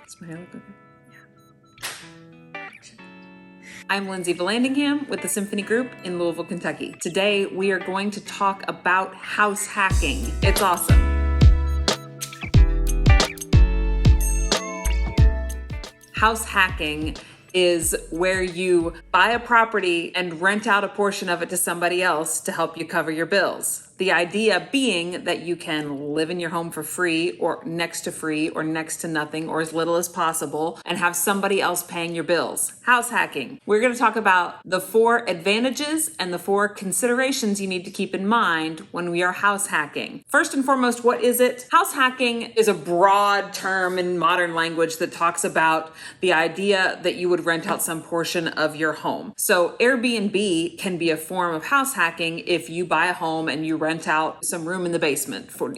Does my hair look okay? I'm Lindsay Vallandingham with the Symphony Group in Louisville, Kentucky. Today, we are going to talk about house hacking. It's awesome. House hacking is where you buy a property and rent out a portion of it to somebody else to help you cover your bills. The idea being that you can live in your home for free or next to nothing or as little as possible and have somebody else paying your bills. House hacking. We're going to talk about the 4 advantages and the 4 considerations you need to keep in mind when we are house hacking. First and foremost, what is it? House hacking is a broad term in modern language that talks about the idea that you would rent out some portion of your home. So Airbnb can be a form of house hacking if you buy a home and you rent out some room in the basement for,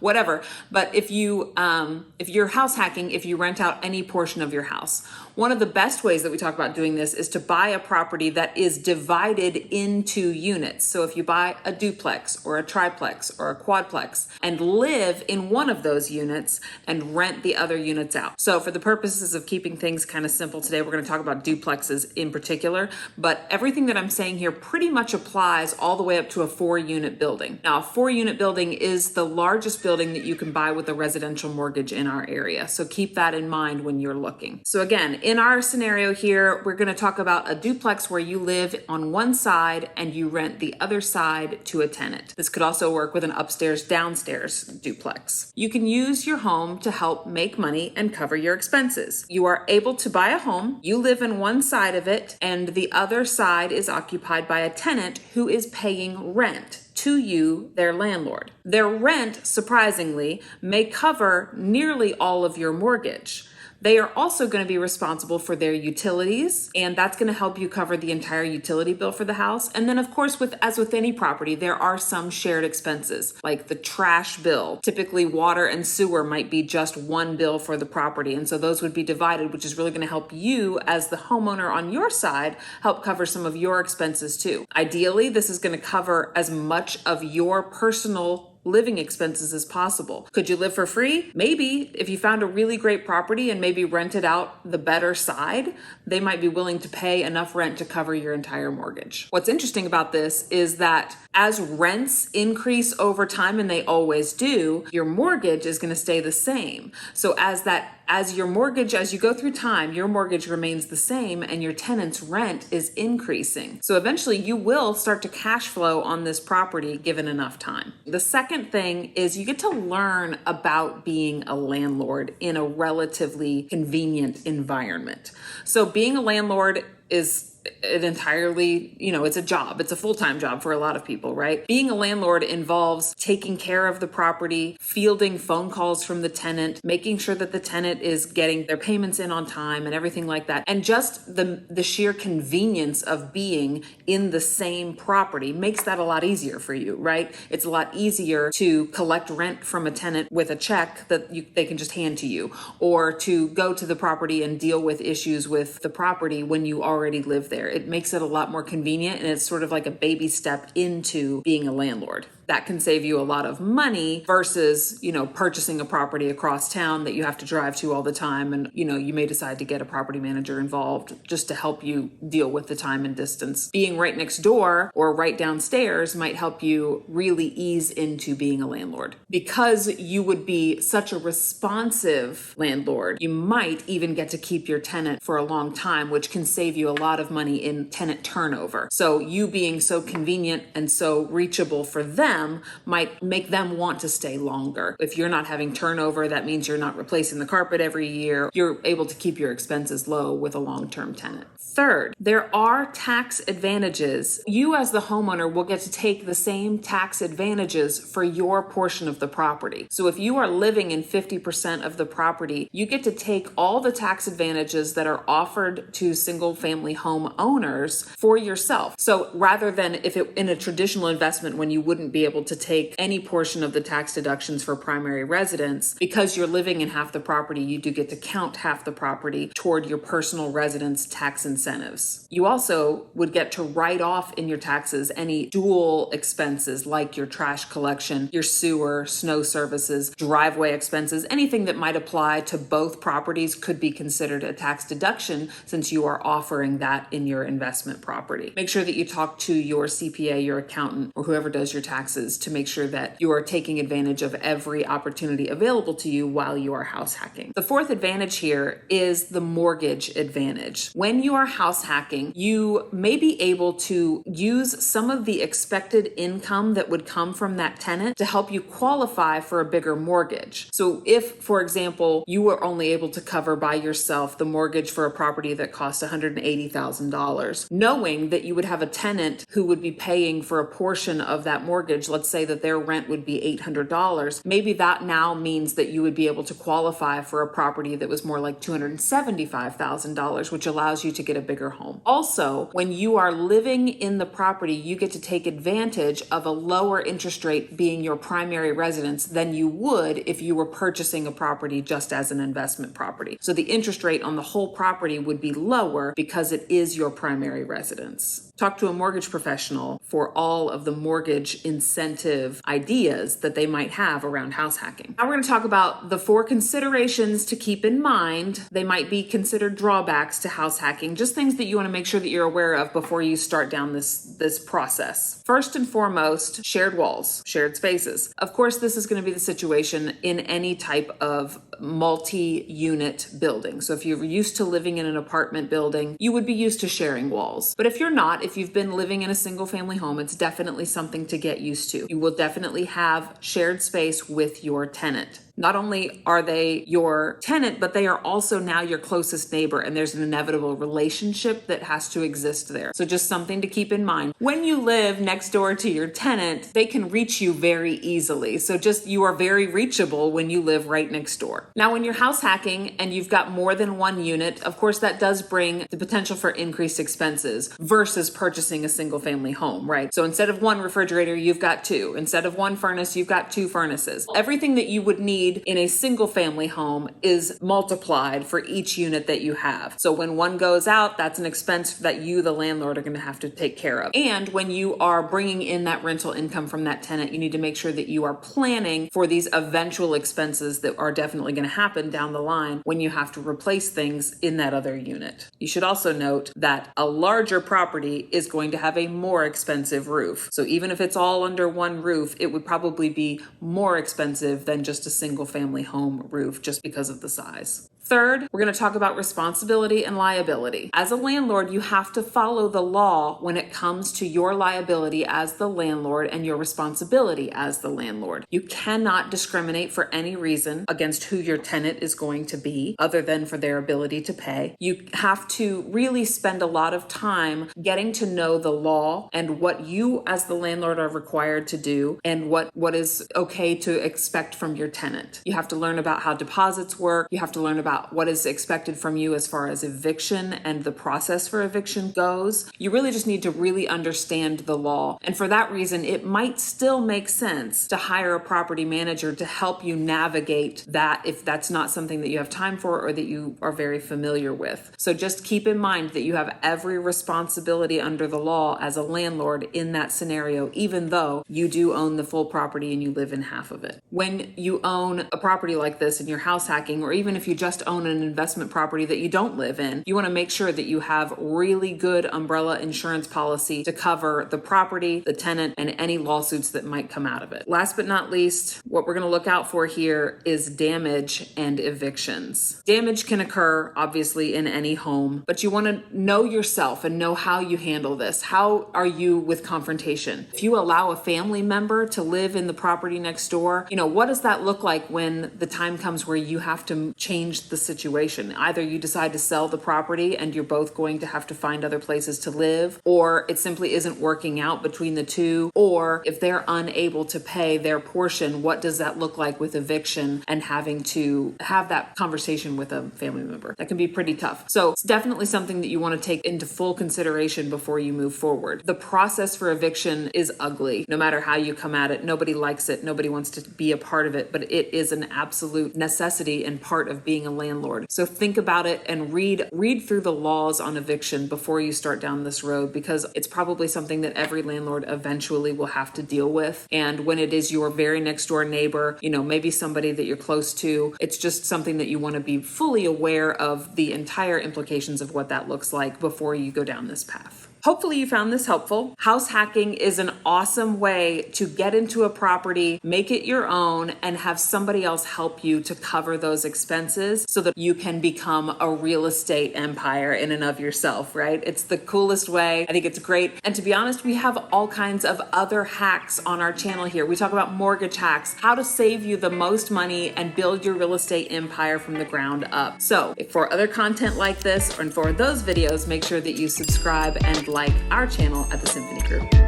whatever. But if you're house hacking, if you rent out any portion of your house, one of the best ways that we talk about doing this is to buy a property that is divided into units. So if you buy a duplex or a triplex or a quadplex and live in one of those units and rent the other units out. So for the purposes of keeping things kind of simple today, we're going to talk about duplexes in particular, but everything that I'm saying here pretty much applies all the way up to a 4-unit building. Now, a 4-unit building is the largest building that you can buy with a residential mortgage in our area. So keep that in mind when you're looking. So again, in our scenario here, we're going to talk about a duplex where you live on one side and you rent the other side to a tenant. This could also work with an upstairs downstairs duplex. You can use your home to help make money and cover your expenses. You are able to buy a home, you live in one side of it, and the other side is occupied by a tenant who is paying rent to you, their landlord. Their rent, surprisingly, may cover nearly all of your mortgage. They are also going to be responsible for their utilities, and that's going to help you cover the entire utility bill for the house. And then, of course, as with any property, there are some shared expenses, like the trash bill. Typically, water and sewer might be just one bill for the property, and so those would be divided, which is really going to help you, as the homeowner on your side, help cover some of your expenses too. Ideally, this is going to cover as much of your personal living expenses as possible. Could you live for free? Maybe. If you found a really great property and maybe rented out the better side, they might be willing to pay enough rent to cover your entire mortgage. What's interesting about this is that as rents increase over time, and they always do, your mortgage is going to stay the same. So as you go through time, your mortgage remains the same and your tenant's rent is increasing. So eventually you will start to cash flow on this property given enough time. The second thing is you get to learn about being a landlord in a relatively convenient environment. So being a landlord is an entirely, it's a job. It's a full-time job for a lot of people, right? Being a landlord involves taking care of the property, fielding phone calls from the tenant, making sure that the tenant is getting their payments in on time and everything like that. And just the sheer convenience of being in the same property makes that a lot easier for you, right? It's a lot easier to collect rent from a tenant with a check that they can just hand to you, or to go to the property and deal with issues with the property when you already live there. It makes it a lot more convenient, and it's sort of like a baby step into being a landlord. That can save you a lot of money versus, purchasing a property across town that you have to drive to all the time. And, you may decide to get a property manager involved just to help you deal with the time and distance. Being right next door or right downstairs might help you really ease into being a landlord. Because you would be such a responsive landlord, you might even get to keep your tenant for a long time, which can save you a lot of money in tenant turnover. So you being so convenient and so reachable for them might make them want to stay longer. If you're not having turnover, that means you're not replacing the carpet every year. You're able to keep your expenses low with a long-term tenant. Third, there are tax advantages. You as the homeowner will get to take the same tax advantages for your portion of the property. So if you are living in 50% of the property, you get to take all the tax advantages that are offered to single-family home owners for yourself. So rather than in a traditional investment when you wouldn't be be able to take any portion of the tax deductions for primary residence. Because you're living in half the property, you do get to count half the property toward your personal residence tax incentives. You also would get to write off in your taxes any dual expenses like your trash collection, your sewer, snow services, driveway expenses, anything that might apply to both properties could be considered a tax deduction since you are offering that in your investment property. Make sure that you talk to your CPA, your accountant, or whoever does your taxes to make sure that you are taking advantage of every opportunity available to you while you are house hacking. The fourth advantage here is the mortgage advantage. When you are house hacking, you may be able to use some of the expected income that would come from that tenant to help you qualify for a bigger mortgage. So if, for example, you were only able to cover by yourself the mortgage for a property that cost $180,000, knowing that you would have a tenant who would be paying for a portion of that mortgage, let's say that their rent would be $800, maybe that now means that you would be able to qualify for a property that was more like $275,000, which allows you to get a bigger home. Also, when you are living in the property, you get to take advantage of a lower interest rate being your primary residence than you would if you were purchasing a property just as an investment property. So the interest rate on the whole property would be lower because it is your primary residence. Talk to a mortgage professional for all of the mortgage incentive ideas that they might have around house hacking. Now we're going to talk about the 4 considerations to keep in mind. They might be considered drawbacks to house hacking, just things that you want to make sure that you're aware of before you start down this process. First and foremost, shared walls, shared spaces. Of course, this is going to be the situation in any type of multi-unit building. So if you're used to living in an apartment building, you would be used to sharing walls. But if you're not, if you've been living in a single family home, it's definitely something to get used to. You will definitely have shared space with your tenant. Not only are they your tenant, but they are also now your closest neighbor, and there's an inevitable relationship that has to exist there. So just something to keep in mind. When you live next door to your tenant, they can reach you very easily. So just you are very reachable when you live right next door. Now, when you're house hacking and you've got more than one unit, of course, that does bring the potential for increased expenses versus purchasing a single family home, right? So instead of one refrigerator, you've got 2. Instead of one furnace, you've got 2 furnaces. Everything that you would need in a single family home is multiplied for each unit that you have. So when one goes out, that's an expense that you, the landlord, are going to have to take care of. And when you are bringing in that rental income from that tenant, you need to make sure that you are planning for these eventual expenses that are definitely going to happen down the line when you have to replace things in that other unit. You should also note that a larger property is going to have a more expensive roof. So even if it's all under one roof, it would probably be more expensive than just a single family home roof just because of the size. Third, we're going to talk about responsibility and liability. As a landlord, you have to follow the law when it comes to your liability as the landlord and your responsibility as the landlord. You cannot discriminate for any reason against who your tenant is going to be other than for their ability to pay. You have to really spend a lot of time getting to know the law and what you as the landlord are required to do and what is okay to expect from your tenant. You have to learn about how deposits work. You have to learn about what is expected from you as far as eviction and the process for eviction goes. You really just need to really understand the law. And for that reason, it might still make sense to hire a property manager to help you navigate that if that's not something that you have time for or that you are very familiar with. So just keep in mind that you have every responsibility under the law as a landlord in that scenario, even though you do own the full property and you live in half of it. When you own a property like this and you're house hacking, or even if you just own an investment property that you don't live in, you want to make sure that you have really good umbrella insurance policy to cover the property, the tenant, and any lawsuits that might come out of it. Last but not least, what we're going to look out for here is damage and evictions. Damage can occur, obviously, in any home, but you want to know yourself and know how you handle this. How are you with confrontation? If you allow a family member to live in the property next door, what does that look like when the time comes where you have to change the the situation. Either you decide to sell the property and you're both going to have to find other places to live, or it simply isn't working out between the two, or if they're unable to pay their portion, what does that look like with eviction and having to have that conversation with a family member? That can be pretty tough. So it's definitely something that you want to take into full consideration before you move forward. The process for eviction is ugly, no matter how you come at it. Nobody likes it. Nobody wants to be a part of it, but it is an absolute necessity and part of being a landlord. So think about it and read through the laws on eviction before you start down this road, because it's probably something that every landlord eventually will have to deal with. And when it is your very next door neighbor, maybe somebody that you're close to, it's just something that you want to be fully aware of the entire implications of what that looks like before you go down this path. Hopefully you found this helpful. House hacking is an awesome way to get into a property, make it your own, and have somebody else help you to cover those expenses so that you can become a real estate empire in and of yourself, right? It's the coolest way. I think it's great. And to be honest, we have all kinds of other hacks on our channel here. We talk about mortgage hacks, how to save you the most money and build your real estate empire from the ground up. So for other content like this, and for those videos, make sure that you subscribe and like our channel at the Symphony Group.